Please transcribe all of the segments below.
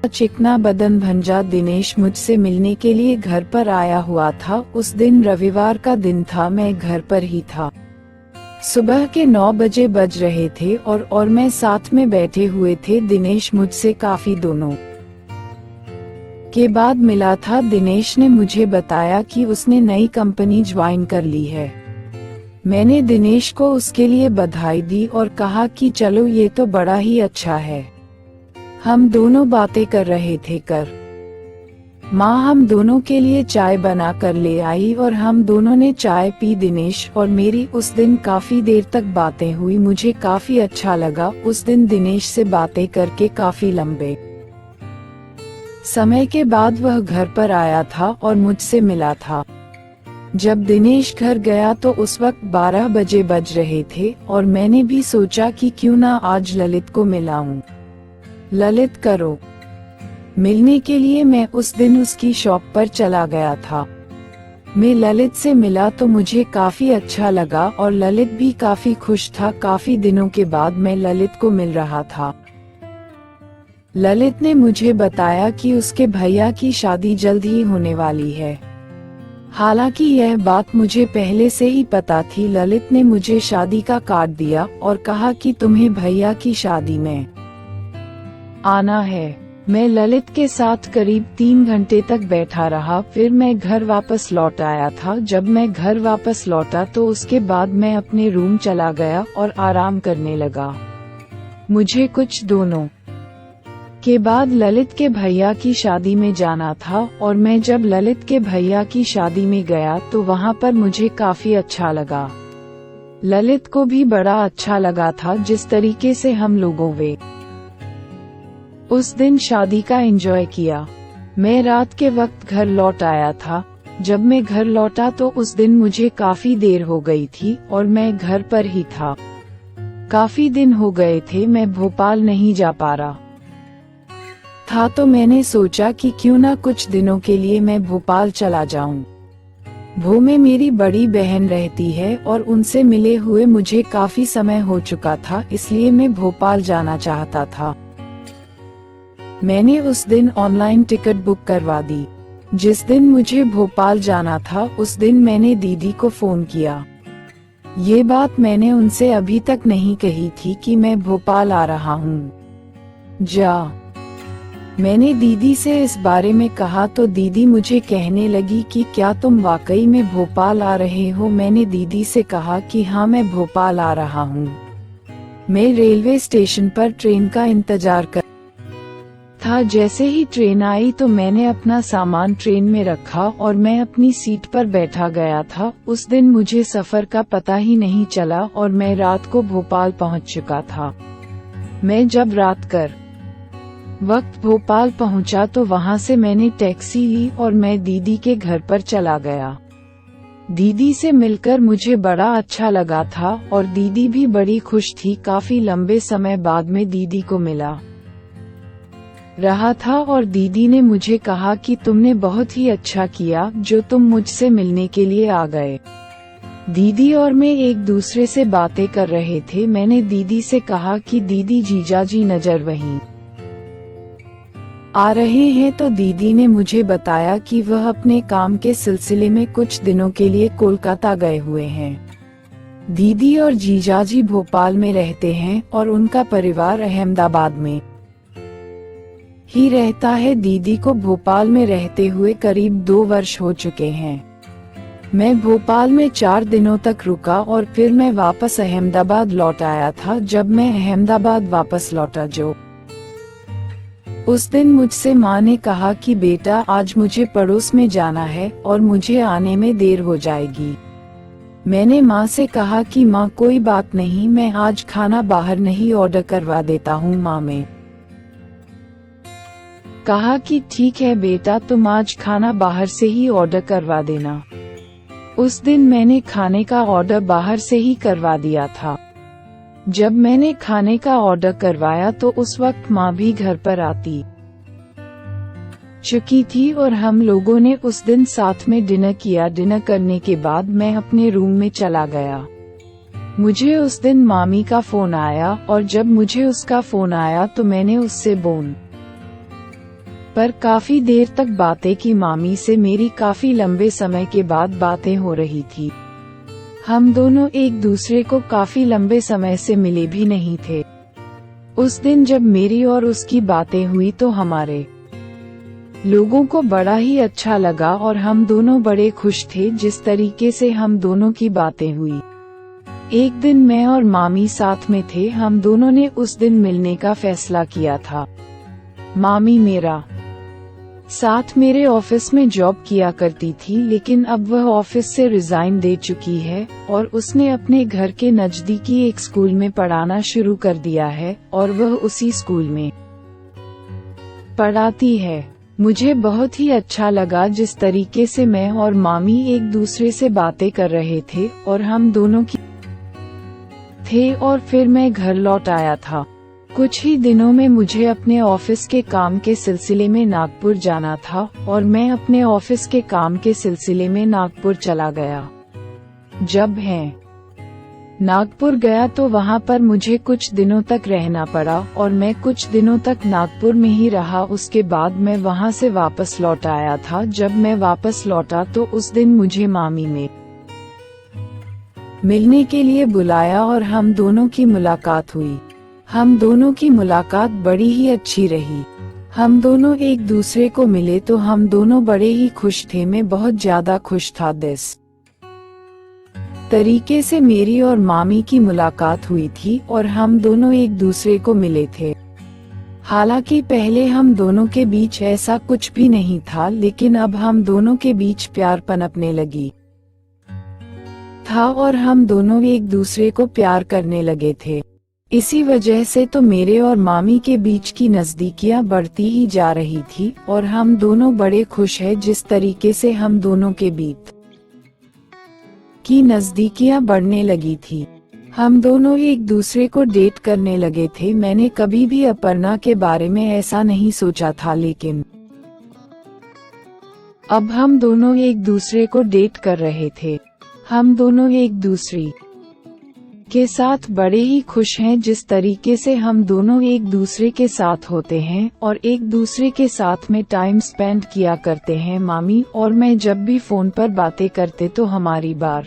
चिकना बदन भंजा दिनेश मुझसे मिलने के लिए घर पर आया हुआ था। उस दिन रविवार का दिन था, मैं घर पर ही था। सुबह के 9 बजे बज रहे थे और मैं साथ में बैठे हुए थे। दिनेश मुझसे काफी दोनों के बाद मिला था। दिनेश ने मुझे बताया कि उसने नई कंपनी ज्वाइन कर ली है। मैंने दिनेश को उसके लिए बधाई दी और कहा कि चलो ये तो बड़ा ही अच्छा है। हम दोनों बातें कर रहे थे माँ हम दोनों के लिए चाय बना कर ले आई और हम दोनों ने चाय पी। दिनेश और मेरी उस दिन काफी देर तक बातें हुई। मुझे काफी अच्छा लगा उस दिन दिनेश से बातें करके। काफी लंबे समय के बाद वह घर पर आया था और मुझसे मिला था। जब दिनेश घर गया तो उस वक्त 12 बजे बज रहे थे और मैंने भी सोचा कि क्यों ना आज ललित को मिलाऊं। ललित करो मिलने के लिए मैं उस दिन उसकी शॉप पर चला गया था। मैं ललित से मिला तो मुझे काफी अच्छा लगा और ललित भी काफी खुश था। काफी दिनों के बाद मैं ललित को मिल रहा था। ललित ने मुझे बताया कि उसके भैया की शादी जल्द ही होने वाली है। हालांकि यह बात मुझे पहले से ही पता थी। ललित ने मुझे शादी का कार्ड दिया और कहा कि तुम्हें भैया की शादी में आना है। मैं ललित के साथ करीब 3 घंटे तक बैठा रहा। फिर मैं घर वापस लौट आया था। जब मैं घर वापस लौटा तो उसके बाद मैं अपने रूम चला गया और आराम करने लगा। मुझे कुछ दोनों के बाद ललित के भैया की शादी में जाना था और मैं जब ललित के भैया की शादी में गया तो वहाँ पर मुझे काफी अच्छा लगा। ललित को भी बड़ा अच्छा लगा था जिस तरीके से हम लोगों वे उस दिन शादी का एंजॉय किया। मैं रात के वक्त घर लौट आया था। जब मैं घर लौटा तो उस दिन मुझे काफी देर हो गई थी और मैं घर पर ही था। काफी दिन हो गए थे मैं भोपाल नहीं जा पा रहा था, तो मैंने सोचा कि क्यों ना कुछ दिनों के लिए मैं भोपाल चला जाऊं। भो में मेरी बड़ी बहन रहती है और उनसे मिले हुए मुझे काफी समय हो चुका था, इसलिए मैं भोपाल जाना चाहता था। मैंने उस दिन ऑनलाइन टिकट बुक करवा दी। जिस दिन मुझे भोपाल जाना था उस दिन मैंने दीदी को फोन किया। ये बात मैंने उनसे अभी तक नहीं कही थी कि मैं भोपाल आ रहा हूँ। मैंने दीदी से इस बारे में कहा तो दीदी मुझे कहने लगी कि क्या तुम वाकई में भोपाल आ रहे हो। मैंने दीदी से कहा कि हाँ मैं भोपाल आ रहा हूँ। मैं रेलवे स्टेशन पर ट्रेन का इंतजार कर था। जैसे ही ट्रेन आई तो मैंने अपना सामान ट्रेन में रखा और मैं अपनी सीट पर बैठा गया था। उस दिन मुझे सफर का पता ही नहीं चला और मैं रात को भोपाल पहुंच चुका था। मैं जब रात कर वक्त भोपाल पहुंचा तो वहां से मैंने टैक्सी ली और मैं दीदी के घर पर चला गया। दीदी से मिलकर मुझे बड़ा अच्छा लगा था और दीदी भी बड़ी खुश थी। काफी लंबे समय बाद में दीदी को मिला रहा था और दीदी ने मुझे कहा कि तुमने बहुत ही अच्छा किया जो तुम मुझसे मिलने के लिए आ गए। दीदी और मैं एक दूसरे से बातें कर रहे थे। मैंने दीदी से कहा कि दीदी जीजाजी नजर वहीं आ रहे हैं, तो दीदी ने मुझे बताया कि वह अपने काम के सिलसिले में कुछ दिनों के लिए कोलकाता गए हुए हैं। दीदी और जीजाजी भोपाल में रहते हैं और उनका परिवार अहमदाबाद में ही रहता है। दीदी को भोपाल में रहते हुए करीब 2 वर्ष हो चुके हैं। मैं भोपाल में 4 दिनों तक रुका और फिर मैं वापस अहमदाबाद लौट आया था। जब मैं अहमदाबाद वापस लौटा उस दिन मुझसे माँ ने कहा कि बेटा आज मुझे पड़ोस में जाना है और मुझे आने में देर हो जाएगी। मैंने माँ से कहा कि माँ कोई बात नहीं, मैं आज खाना बाहर नहीं ऑर्डर करवा देता हूँ। माँ में कहा कि ठीक है बेटा, तुम आज खाना बाहर से ही ऑर्डर करवा देना। उस दिन मैंने खाने का ऑर्डर बाहर से ही करवा दिया था। जब मैंने खाने का ऑर्डर करवाया तो उस वक्त माँ भी घर पर आती चुकी थी और हम लोगों ने उस दिन साथ में डिनर किया। डिनर करने के बाद मैं अपने रूम में चला गया। मुझे उस दिन मामी का फोन आया और जब मुझे उसका फोन आया तो मैंने उससे बोन पर काफी देर तक बातें की। मामी से मेरी काफी लंबे समय के बाद बातें हो रही थी। हम दोनों एक दूसरे को काफी लंबे समय से मिले भी नहीं थे। उस दिन जब मेरी और उसकी बातें हुई तो हमारे लोगों को बड़ा ही अच्छा लगा और हम दोनों बड़े खुश थे जिस तरीके से हम दोनों की बातें हुई। एक दिन मैं और मामी साथ में थे। हम दोनों ने उस दिन मिलने का फैसला किया था। मामी मेरा साथ मेरे ऑफिस में जॉब किया करती थी, लेकिन अब वह ऑफिस से रिजाइन दे चुकी है और उसने अपने घर के नजदीकी एक स्कूल में पढ़ाना शुरू कर दिया है और वह उसी स्कूल में पढ़ाती है। मुझे बहुत ही अच्छा लगा जिस तरीके से मैं और मामी एक दूसरे से बातें कर रहे थे और हम दोनों की थे। और फिर मैं घर लौट आया था। कुछ ही दिनों में मुझे अपने ऑफिस के काम के सिलसिले में नागपुर जाना था और मैं अपने ऑफिस के काम के सिलसिले में नागपुर चला गया। जब नागपुर गया तो वहाँ पर मुझे कुछ दिनों तक रहना पड़ा और मैं कुछ दिनों तक नागपुर में ही रहा। उसके बाद मैं वहाँ से वापस लौट आया था। जब मैं वापस लौटा तो उस दिन मुझे मामी में मिलने के लिए बुलाया और हम दोनों की मुलाकात हुई। हम दोनों की मुलाकात बड़ी ही अच्छी रही। हम दोनों एक दूसरे को मिले तो हम दोनों बड़े ही खुश थे। मैं बहुत ज्यादा खुश था। इस तरीके से मेरी और मामी की मुलाकात हुई थी और हम दोनों एक दूसरे को मिले थे। हालांकि पहले हम दोनों के बीच ऐसा कुछ भी नहीं था, लेकिन अब हम दोनों के बीच प्यार पनपने लगी था और हम दोनों एक दूसरे को प्यार करने लगे थे। इसी वजह से तो मेरे और मामी के बीच की नजदीकियां बढ़ती ही जा रही थी और हम दोनों बड़े खुश हैं जिस तरीके से हम दोनों के बीच की नजदीकियां बढ़ने लगी थी। हम दोनों एक दूसरे को डेट करने लगे थे। मैंने कभी भी अपर्णा के बारे में ऐसा नहीं सोचा था, लेकिन अब हम दोनों एक दूसरे को डेट कर रहे थे। हम दोनों एक दूसरे के साथ बड़े ही खुश हैं जिस तरीके से हम दोनों एक दूसरे के साथ होते हैं और एक दूसरे के साथ में टाइम स्पेंड किया करते हैं। मामी और मैं जब भी फोन पर बातें करते तो हमारी बात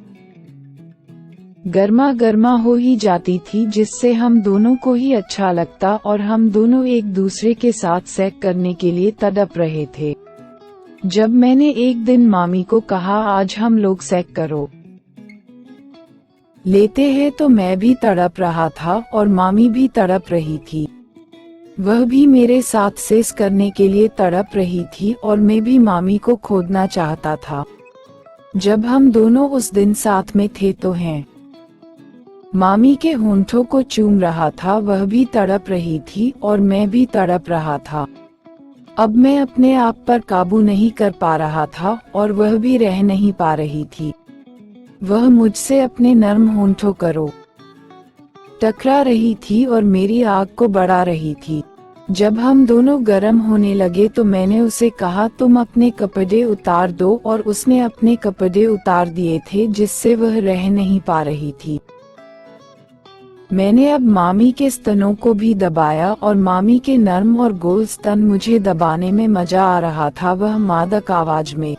गर्मा गर्मा हो ही जाती थी, जिससे हम दोनों को ही अच्छा लगता और हम दोनों एक दूसरे के साथ सेक्स करने के लिए तड़प रहे थे। जब मैंने एक दिन मामी को कहा आज हम लोग सेक्स करो लेते हैं, तो मैं भी तड़प रहा था और मामी भी तड़प रही थी। वह भी मेरे साथ सेक्स करने के लिए तड़प रही थी और मैं भी मामी को खोदना चाहता था। जब हम दोनों उस दिन साथ में थे तो मामी के होंठों को चूम रहा था। वह भी तड़प रही थी और मैं भी तड़प रहा था। अब मैं अपने आप पर काबू नहीं कर पा रहा था और वह भी रह नहीं पा रही थी। वह मुझसे अपने नर्म होंठों करो टकरा रही थी और मेरी आग को बढ़ा रही थी। जब हम दोनों गर्म होने लगे तो मैंने उसे कहा तुम अपने कपड़े उतार दो, और उसने अपने कपड़े उतार दिए थे जिससे वह रह नहीं पा रही थी। मैंने अब मामी के स्तनों को भी दबाया और मामी के नर्म और गोल स्तन मुझे दबाने में मजा आ रहा था। वह मादक आवाज में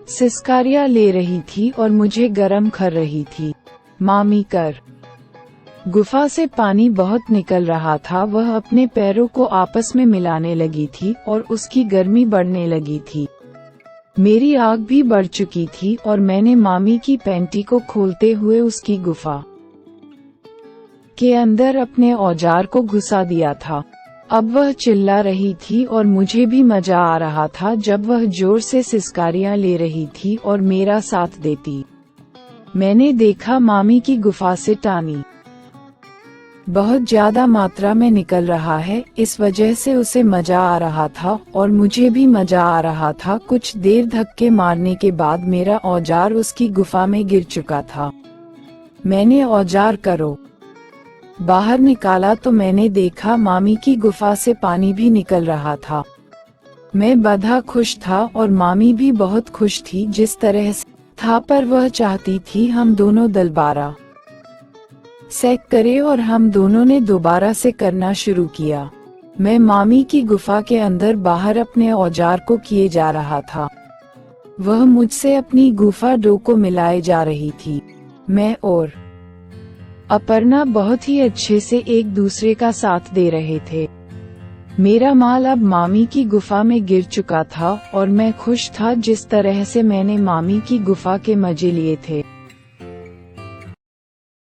सिसकारियां ले रही थी और मुझे गर्म कर रही थी। मामी कर गुफा से पानी बहुत निकल रहा था। वह अपने पैरों को आपस में मिलाने लगी थी और उसकी गर्मी बढ़ने लगी थी। मेरी आग भी बढ़ चुकी थी और मैंने मामी की पैंटी को खोलते हुए उसकी गुफा के अंदर अपने औजार को घुसा दिया था। अब वह चिल्ला रही थी और मुझे भी मजा आ रहा था जब वह जोर से सिसकारियां ले रही थी और मेरा साथ देती। मैंने देखा मामी की गुफा से टानी बहुत ज्यादा मात्रा में निकल रहा है, इस वजह से उसे मजा आ रहा था और मुझे भी मजा आ रहा था। कुछ देर धक्के मारने के बाद मेरा औजार उसकी गुफा में गिर चुका था। मैंने औजार करो बाहर निकाला तो मैंने देखा मामी की गुफा से पानी भी निकल रहा था। मैं बड़ा खुश था और मामी भी बहुत खुश थी जिस तरह से था, पर वह चाहती थी हम दोनों दोबारा सेक्स करें और हम दोनों ने दोबारा से करना शुरू किया। मैं मामी की गुफा के अंदर बाहर अपने औजार को किए जा रहा था। वह मुझसे अपनी गुफा डो को मिलाए जा रही थी। मैं और अपर्णा बहुत ही अच्छे से एक दूसरे का साथ दे रहे थे। मेरा माल अब मामी की गुफा में गिर चुका था और मैं खुश था जिस तरह से मैंने मामी की गुफा के मजे लिए थे।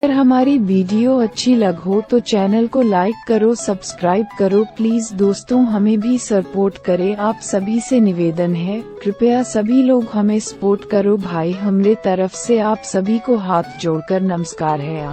अगर हमारी वीडियो अच्छी लग हो तो चैनल को लाइक करो, सब्सक्राइब करो प्लीज दोस्तों, हमें भी सपोर्ट करें। आप सभी से निवेदन है, कृपया सभी लोग हमें सपोर्ट करो भाई। हमरे तरफ से आप सभी को हाथ जोड़कर नमस्कार है।